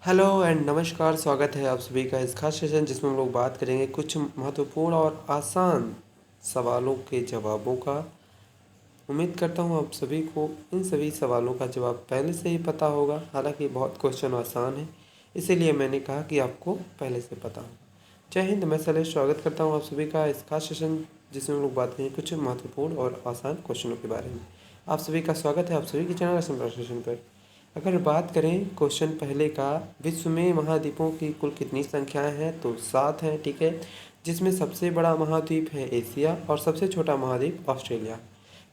Hello and नमस्कार। स्वागत है आप सभी का इस खास सेशन जिसमें हम लोग बात करेंगे कुछ महत्वपूर्ण और आसान सवालों के जवाबों का। उम्मीद करता हूँ आप सभी को इन सभी सवालों का जवाब पहले से ही पता होगा। हालांकि बहुत क्वेश्चन आसान है, इसीलिए मैंने कहा कि आपको पहले से पता हो। जय हिंद। मैं शैलेश स्वागत करता हूँ आप सभी का इस खास सेशन जिसमें हम लोग बात करेंगे कुछ महत्वपूर्ण और आसान क्वेश्चनों के बारे में। आप सभी का स्वागत है आप सभी के चैनल असम सेशन पर। अगर बात करें क्वेश्चन पहले का, विश्व में महाद्वीपों की कुल कितनी संख्याएं हैं, तो 7 हैं। ठीक है, जिसमें सबसे बड़ा महाद्वीप है एशिया और सबसे छोटा महाद्वीप ऑस्ट्रेलिया।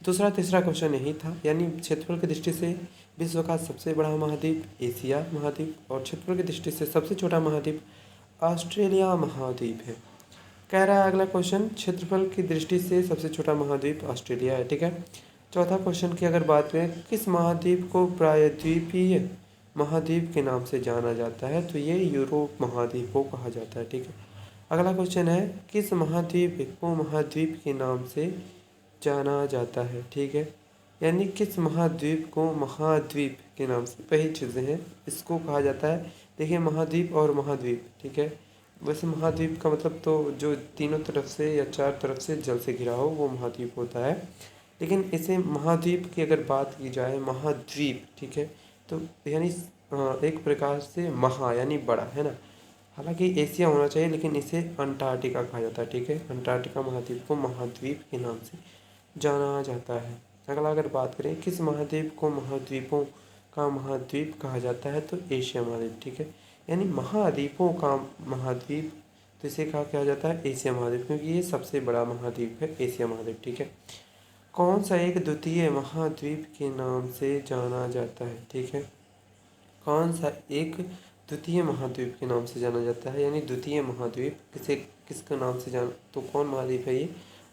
दूसरा तीसरा क्वेश्चन यही था, यानी क्षेत्रफल की दृष्टि से विश्व का सबसे बड़ा महाद्वीप एशिया महाद्वीप और क्षेत्रफल की दृष्टि से सबसे छोटा महाद्वीप ऑस्ट्रेलिया महाद्वीप है। कह रहा है अगला क्वेश्चन, क्षेत्रफल की दृष्टि से सबसे छोटा महाद्वीप ऑस्ट्रेलिया है। ठीक है, चौथा क्वेश्चन की अगर बात करें, किस महाद्वीप को प्रायद्वीपीय महाद्वीप के नाम से जाना जाता है, तो ये यूरोप महाद्वीप को कहा जाता है। ठीक है, अगला क्वेश्चन है, किस महाद्वीप को महाद्वीप के नाम से जाना जाता है। ठीक है, यानी किस महाद्वीप को महाद्वीप के नाम से, वही चीज़ें हैं, इसको कहा जाता है। देखिए, महाद्वीप और महाद्वीप, ठीक है, वैसे महाद्वीप का मतलब तो जो तीनों तरफ से या चार तरफ से जल से घिरा हो वो महाद्वीप होता है। लेकिन इसे महाद्वीप की अगर बात की जाए, महाद्वीप, ठीक है, तो यानी एक प्रकार से महा यानी बड़ा, है ना। हालांकि एशिया होना चाहिए, लेकिन इसे अंटार्कटिका कहा जाता है। ठीक है, अंटार्कटिका महाद्वीप को महाद्वीप के नाम से जाना जाता है। अगला अगर बात करें, किस महाद्वीप को महाद्वीपों का महाद्वीप कहा जाता है, तो एशिया महाद्वीप। ठीक है, यानी महाद्वीपों का महाद्वीप, तो इसे कहा जाता है एशिया महाद्वीप, क्योंकि ये सबसे बड़ा महाद्वीप है एशिया महाद्वीप। ठीक है, कौन सा एक द्वितीय महाद्वीप के नाम से जाना जाता है। ठीक है, कौन सा एक द्वितीय महाद्वीप के नाम से जाना जाता है, यानी द्वितीय महाद्वीप किसे किसके नाम से जाना, तो कौन महाद्वीप है ये,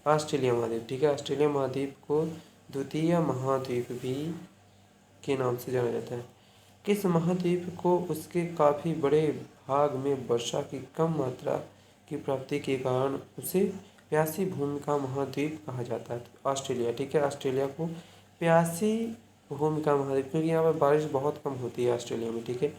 ऑस्ट्रेलिया महाद्वीप। ठीक है, ऑस्ट्रेलिया महाद्वीप को द्वितीय महाद्वीप भी के नाम से जाना जाता है। किस महाद्वीप को उसके काफ़ी बड़े भाग में वर्षा की कम मात्रा की प्राप्ति के कारण उसे प्यासी भूमि का महाद्वीप कहा जाता है, तो ऑस्ट्रेलिया। ठीक है, ऑस्ट्रेलिया को प्यासी भूमि का महाद्वीप, क्योंकि यहाँ पर बारिश बहुत कम होती है ऑस्ट्रेलिया में। ठीक है,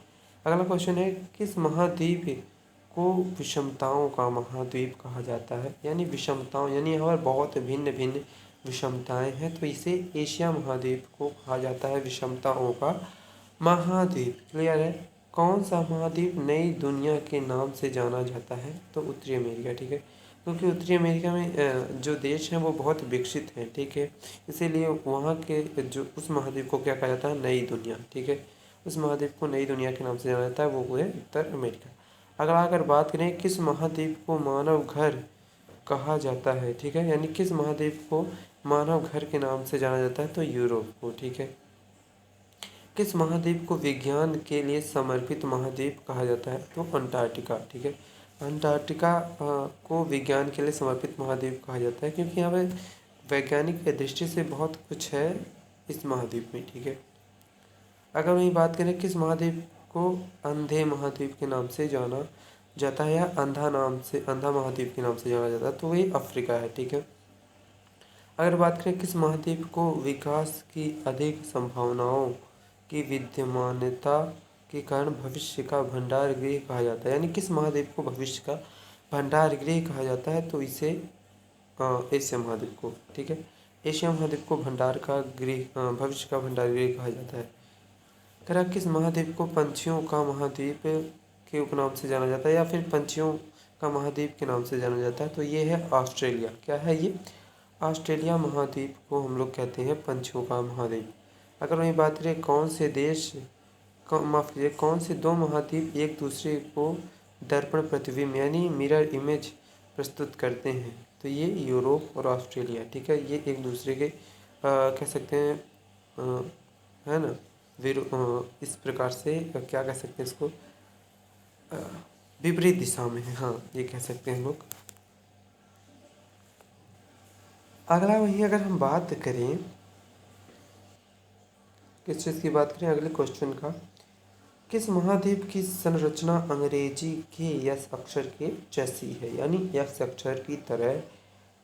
अगला क्वेश्चन है, किस महाद्वीप को विषमताओं का महाद्वीप कहा जाता है, यानी विषमताओं, यानी यहाँ पर बहुत भिन्न भिन्न विषमताएं हैं, तो इसे एशिया महाद्वीप को कहा जाता है विषमताओं का महाद्वीप। क्लियर है। कौन सा महाद्वीप नई दुनिया के नाम से जाना जाता है, तो उत्तरी अमेरिका। ठीक है, क्योंकि उत्तरी अमेरिका में जो देश हैं वो बहुत विकसित हैं। ठीक है, इसीलिए वहाँ के जो उस महाद्वीप को क्या कहा जाता है, नई दुनिया। ठीक है, उस महाद्वीप को नई दुनिया के नाम से जाना जाता है, वो है उत्तर अमेरिका। अगर अगर बात करें, किस महाद्वीप को मानव घर कहा जाता है। ठीक है, यानी किस महाद्वीप को मानव घर के नाम से जाना जाता है, तो यूरोप को। ठीक है, किस महाद्वीप को विज्ञान के लिए समर्पित महाद्वीप कहा जाता है, तो अंटार्कटिका। ठीक है, अंटार्कटिका को विज्ञान के लिए समर्पित महाद्वीप कहा जाता है, क्योंकि यहाँ पे वैज्ञानिक दृष्टि से बहुत कुछ है इस महाद्वीप में। ठीक है, अगर वही बात करें, किस महाद्वीप को अंधे महाद्वीप के नाम से जाना जाता है, या अंधा महाद्वीप के नाम से जाना जाता है, तो वही अफ्रीका है। ठीक है, अगर बात करें, किस महाद्वीप को विकास की अधिक संभावनाओं की विद्यमानता के कारण भविष्य का भंडार गृह कहा जाता है, यानी किस महाद्वीप को भविष्य का भंडार गृह कहा जाता है, तो इसे एशिया महाद्वीप को। ठीक है, एशिया महाद्वीप को भंडार का गृह भविष्य का भंडार गृह कहा जाता है। कह रहा, किस महाद्वीप को पंछियों का महाद्वीप के उपनाम से जाना जाता है, या फिर पंछियों का महाद्वीप के नाम से जाना जाता है, तो ये है ऑस्ट्रेलिया। क्या है ये, ऑस्ट्रेलिया महाद्वीप को हम लोग कहते हैं पंछियों का महाद्वीप। अगर वही बात करें, कौन से देश माफ़ कीजिए, कौन से दो महाद्वीप एक दूसरे को दर्पण प्रतिबिंब यानी मिरर इमेज प्रस्तुत करते हैं, तो ये यूरोप और ऑस्ट्रेलिया। ठीक है, ये एक दूसरे के कह सकते हैं है ना, इस प्रकार से क्या कह सकते हैं इसको, विपरीत दिशा में है, हाँ ये कह सकते हैं हम लोग। अगला वही अगर हम बात करें, किस चीज़ की बात करें, अगले क्वेश्चन का, किस महाद्वीप की संरचना अंग्रेजी के यस अक्षर के जैसी है, यानी यस अक्षर की तरह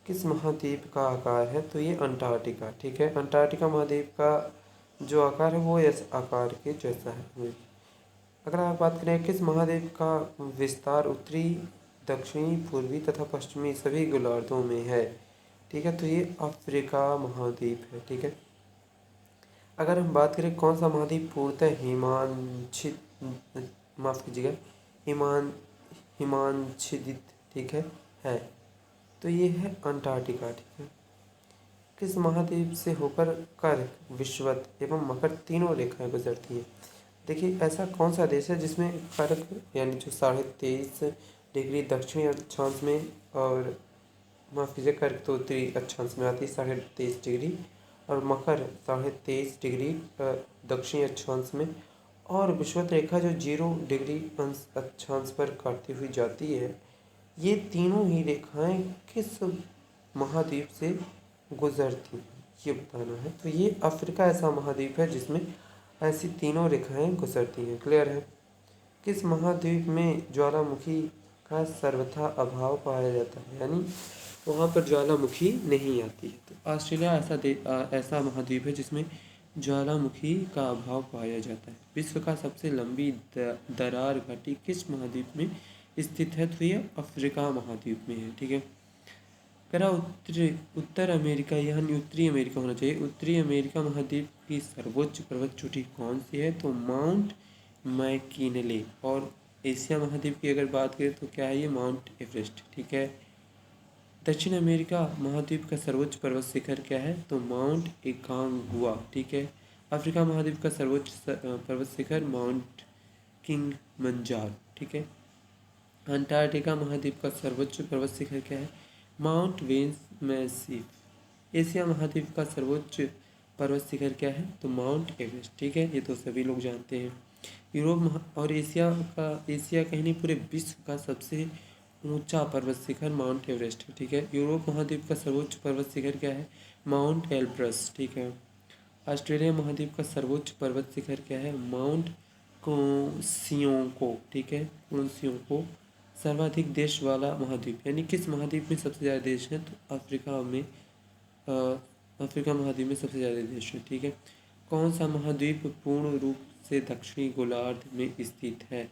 किस महाद्वीप का आकार है, तो ये अंटार्कटिका। ठीक है, अंटार्कटिका महाद्वीप का जो आकार है वो यस आकार के जैसा है। अगर आप बात करें किस महाद्वीप का विस्तार उत्तरी, दक्षिणी, पूर्वी तथा पश्चिमी सभी गोलार्धों में है, ठीक है, तो ये अफ्रीका महाद्वीप है, ठीक है। अगर हम बात करें कौन सा महाद्वीप पूर्णतः हिमांशित, माफ कीजिएगा, हिमान हिमांच्छादित, ठीक है, तो ये है अंटार्कटिका, ठीक है। किस महाद्वीप से होकर कर्क, विषुवत एवं मकर तीनों रेखाएं गुजरती हैं? देखिए, ऐसा कौन सा देश है जिसमें कर्क यानी जो 23.5 डिग्री दक्षिणी अक्षांश में, और माफ कीजिए, कर्क तो उत्तरी अक्षांश में आती है 23.5 डिग्री, और मकर 23.5 डिग्री दक्षिणी अक्षांश में, और विषुवत रेखा जो 0 डिग्री अक्षांश पर काटती हुई जाती है, ये तीनों ही रेखाएं किस महाद्वीप से गुजरती हैं, ये बताना है। तो ये अफ्रीका ऐसा महाद्वीप है जिसमें ऐसी तीनों रेखाएं गुजरती हैं। क्लियर है। किस महाद्वीप में ज्वालामुखी का सर्वथा अभाव पाया जाता है, यानी वहाँ पर ज्वालामुखी नहीं आती है? तो ऑस्ट्रेलिया ऐसा महाद्वीप है जिसमें ज्वालामुखी का अभाव पाया जाता है। विश्व का सबसे लंबी दरार घाटी किस महाद्वीप में स्थित है? तो ये अफ्रीका महाद्वीप में है, ठीक है। कह उत्तर अमेरिका यानी उत्तरी अमेरिका होना चाहिए। उत्तरी अमेरिका महाद्वीप की सर्वोच्च पर्वत चोटी कौन सी है? तो माउंट मैकिनले। और एशिया महाद्वीप की अगर बात करें तो क्या है ये? माउंट एवरेस्ट, ठीक है। दक्षिण अमेरिका महाद्वीप का सर्वोच्च पर्वत शिखर क्या है? तो माउंट एकांगुआ, ठीक है। अफ्रीका महाद्वीप का सर्वोच्च पर्वत शिखर माउंट किलिमंजारो, ठीक है। अंटार्कटिका महाद्वीप का सर्वोच्च पर्वत शिखर क्या है? Mount veins massif. एशिया महाद्वीप का सर्वोच्च पर्वत शिखर क्या है? तो माउंट एवरेस्ट, ठीक है। ये तो सभी लोग जानते हैं। और एशिया कहीं नहीं पूरे विश्व का सबसे ऊंचा पर्वत शिखर माउंट एवरेस्ट है, ठीक है। यूरोप महाद्वीप का सर्वोच्च पर्वत शिखर क्या है? माउंट एल्ब्रस, ठीक है। ऑस्ट्रेलिया महाद्वीप का सर्वोच्च पर्वत शिखर क्या है? माउंट कोसियोको, ठीक है, कोसियोको। सर्वाधिक देश वाला महाद्वीप, यानी किस महाद्वीप में सबसे ज़्यादा देश हैं? तो अफ्रीका महाद्वीप में सबसे ज़्यादा देश हैं, ठीक है। कौन सा महाद्वीप पूर्ण रूप से दक्षिणी गोलार्ध में स्थित है?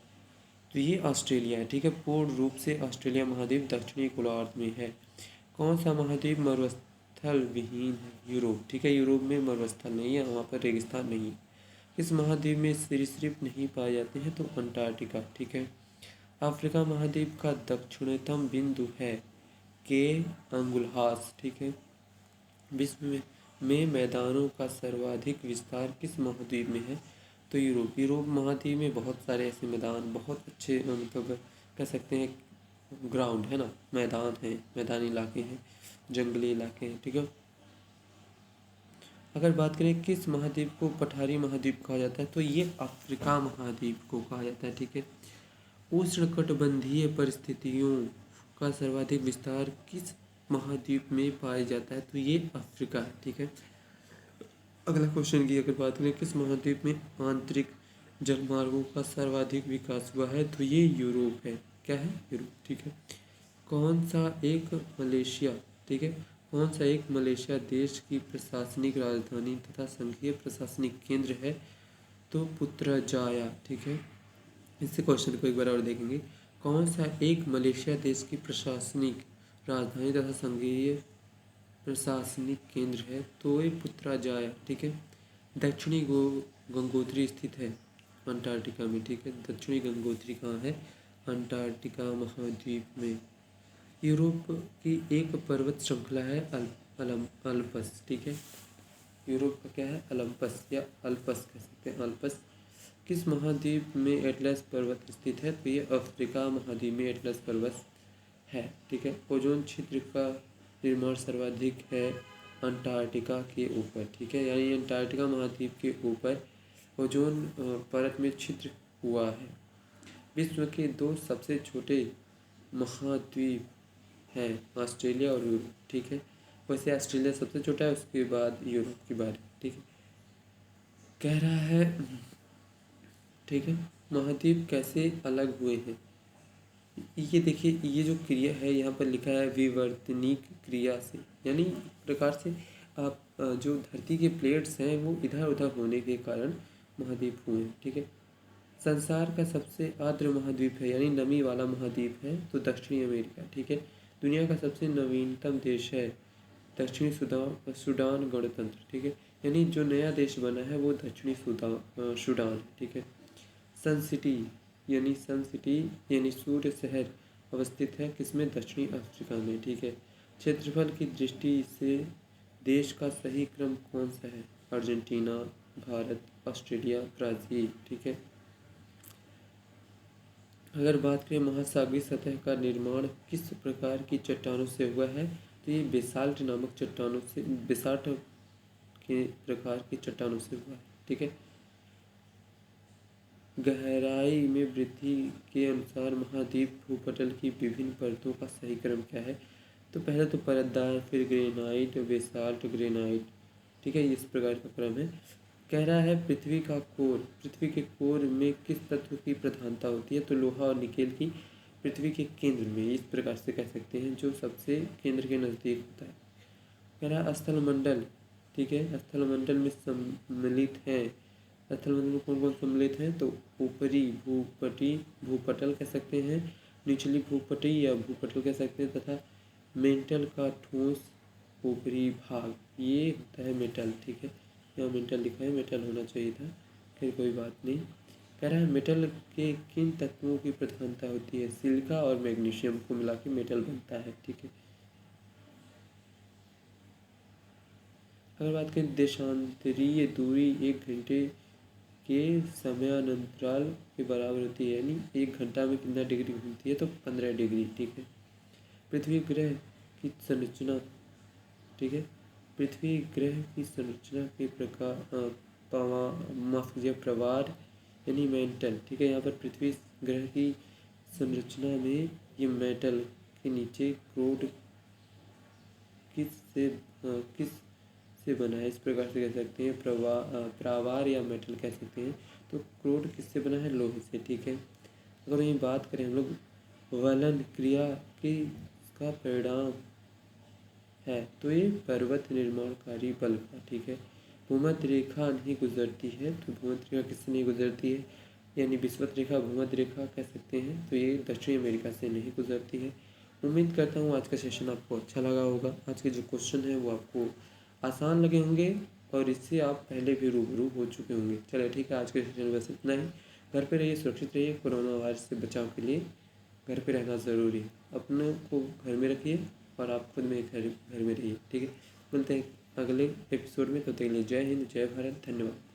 तो ये ऑस्ट्रेलिया है, ठीक है। पूर्ण रूप से ऑस्ट्रेलिया महाद्वीप दक्षिणी गोलार्ध में है। कौन सा महाद्वीप मरुस्थल विहीन है? यूरोप, ठीक है। यूरोप में मरुस्थल नहीं है, वहाँ पर रेगिस्तान नहीं है। किस महाद्वीप में सरीसृप नहीं पाए जाते हैं? तो अंटार्कटिका, ठीक है। अफ्रीका महाद्वीप का दक्षिणतम बिंदु है के अंगुल्हास, ठीक है। विश्व में मैदानों का सर्वाधिक विस्तार किस महाद्वीप में है? तो यूरोप महाद्वीप में बहुत सारे ऐसे मैदान, बहुत अच्छे मतलब कह सकते हैं ग्राउंड है ना, मैदान है, मैदानी इलाके हैं, जंगली इलाके हैं, ठीक है। अगर बात करें किस महाद्वीप को पठारी महाद्वीप कहा जाता है? तो ये अफ्रीका महाद्वीप को कहा जाता है, ठीक है। उष्णकटिबंधीय परिस्थितियों का सर्वाधिक विस्तार किस महाद्वीप में पाया जाता है? तो ये अफ्रीका है, ठीक है। अगला क्वेश्चन की अगर बात करें किस महाद्वीप में आंतरिक जलमार्गों का सर्वाधिक विकास हुआ है? तो ये यूरोप है। क्या है? यूरोप, ठीक है। कौन सा एक मलेशिया, ठीक है, कौन सा एक मलेशिया देश की प्रशासनिक राजधानी तथा संघीय प्रशासनिक केंद्र है? तो पुत्रजाया, ठीक है। इसी क्वेश्चन को एक बार और देखेंगे। कौन सा एक मलेशिया देश की प्रशासनिक राजधानी तथा संघीय प्रशासनिक केंद्र है? तो ये पुत्रजाया, ठीक है। दक्षिणी गंगोत्री स्थित है अंटार्कटिका में, ठीक है। दक्षिणी गंगोत्री कहाँ है? अंटार्कटिका महाद्वीप में। यूरोप की एक पर्वत श्रृंखला है अल्पस, ठीक है। यूरोप का क्या है? ओलंपस या अल्पस कह सकते हैं, अल्पस। किस महाद्वीप में एटलस पर्वत स्थित है? तो ये अफ्रीका महाद्वीप में एटलस पर्वत है, ठीक है। ओजोन क्षेत्र का निर्माण सर्वाधिक है अंटार्कटिका के ऊपर, ठीक है, यानी अंटार्कटिका महाद्वीप के ऊपर ओजोन परत में छिद्र हुआ है। विश्व के दो सबसे छोटे महाद्वीप हैं ऑस्ट्रेलिया और यूरोप, ठीक है। वैसे ऑस्ट्रेलिया सबसे छोटा है, उसके बाद यूरोप की बारी, ठीक है। कह रहा है, ठीक है, महाद्वीप कैसे अलग हुए हैं? ये देखिए, ये जो क्रिया है यहाँ पर लिखा है विवर्तनिक क्रिया से, यानी प्रकार से आप जो धरती के प्लेट्स हैं वो इधर उधर होने के कारण महाद्वीप हुए हैं, ठीक है। संसार का सबसे आर्द्र महाद्वीप है यानी नमी वाला महाद्वीप है तो दक्षिणी अमेरिका। ठीक है। दुनिया का सबसे नवीनतम देश है दक्षिणी सूडान गणतंत्र। ठीक है। यानी जो नया देश बना है वो दक्षिणी सूडान है। ठीक है। सन सिटी यानी सूर्य शहर अवस्थित है किसमें, दक्षिणी अफ्रीका में। ठीक है। क्षेत्रफल की दृष्टि से देश का सही क्रम कौन सा है, अर्जेंटीना, भारत, ऑस्ट्रेलिया, ब्राज़ील। ठीक है। अगर बात करें महासागरीय सतह का निर्माण किस प्रकार की चट्टानों से हुआ है, तो ये बेसाल्ट नामक चट्टानों से, बेसाल्ट के प्रकार की चट्टानों से हुआ है। ठीक है। गहराई में वृद्धि के अनुसार महाद्वीप भूपटल की विभिन्न परतों का सही क्रम क्या है, तो पहले तो परतदार, फिर ग्रेनाइट, बेसाल्ट, ग्रेनाइट। ठीक है। इस प्रकार का क्रम है। कह रहा है पृथ्वी का कोर, पृथ्वी के कोर में किस तत्व की प्रधानता होती है, तो लोहा और निकेल की पृथ्वी के केंद्र में, इस प्रकार से कह सकते हैं, जो सबसे केंद्र के नज़दीक होता है। कह रहा है स्थलमंडल। ठीक है। स्थलमंडल में सम्मिलित हैं, स्थलमंडल में कौन कौन सम्मिलित हैं, तो ऊपरी भूपटल कह सकते हैं, निचली भूपटी या भूपटल कह सकते हैं, तथा मेंटल का ठोस ऊपरी भाग, ये होता है मेटल। ठीक है। यहाँ मेटल लिखा है, मेटल होना चाहिए था, फिर कोई बात नहीं। कह रहा है मेटल के किन तत्वों की प्रधानता होती है, सिलिका और मैग्नीशियम को मिला के मेटल बनता है। ठीक है। अगर बात करें देशांतरीय दूरी 1 घंटे के समयांतराल के बराबर होती है, यानी 1 घंटा में कितना डिग्री घूमती है, तो 15 डिग्री। ठीक है। पृथ्वी ग्रह की संरचना। ठीक है। पृथ्वी ग्रह की संरचना के प्रवार यानी मेंटल। ठीक है। यहाँ पर पृथ्वी ग्रह की संरचना में ये मेटल के नीचे क्रोड किस से बना है, इस प्रकार से कह सकते हैं, प्रावार या मेटल कह सकते हैं। तो क्रोड किससे बना है, लोहे से। ठीक है। अगर वहीं बात करें हम लोग वलन क्रिया की का परिणाम है, तो ये पर्वत निर्माणकारी बल का। ठीक है। भूमध्य रेखा नहीं गुजरती है, तो भूमध्य रेखा किससे नहीं गुजरती है, यानी विषुवत रेखा, भूमध्य रेखा कह सकते हैं, तो ये दक्षिणी अमेरिका से नहीं गुजरती है। उम्मीद करता हूँ आज का सेशन आपको अच्छा लगा होगा। आज के जो क्वेश्चन हैं वो आपको आसान लगे होंगे और इससे आप पहले भी रूबरू हो चुके होंगे। चलिए ठीक है, आज के सेशन में बस इतना ही। घर पे रहिए, सुरक्षित रहिए। कोरोना वायरस से बचाव के लिए घर पे रहना ज़रूरी है। अपने को घर में रखिए और आप खुद में घर में रहिए। ठीक है। मिलते हैं अगले एपिसोड में, तब तक के लिए जय हिंद, जय भारत, धन्यवाद।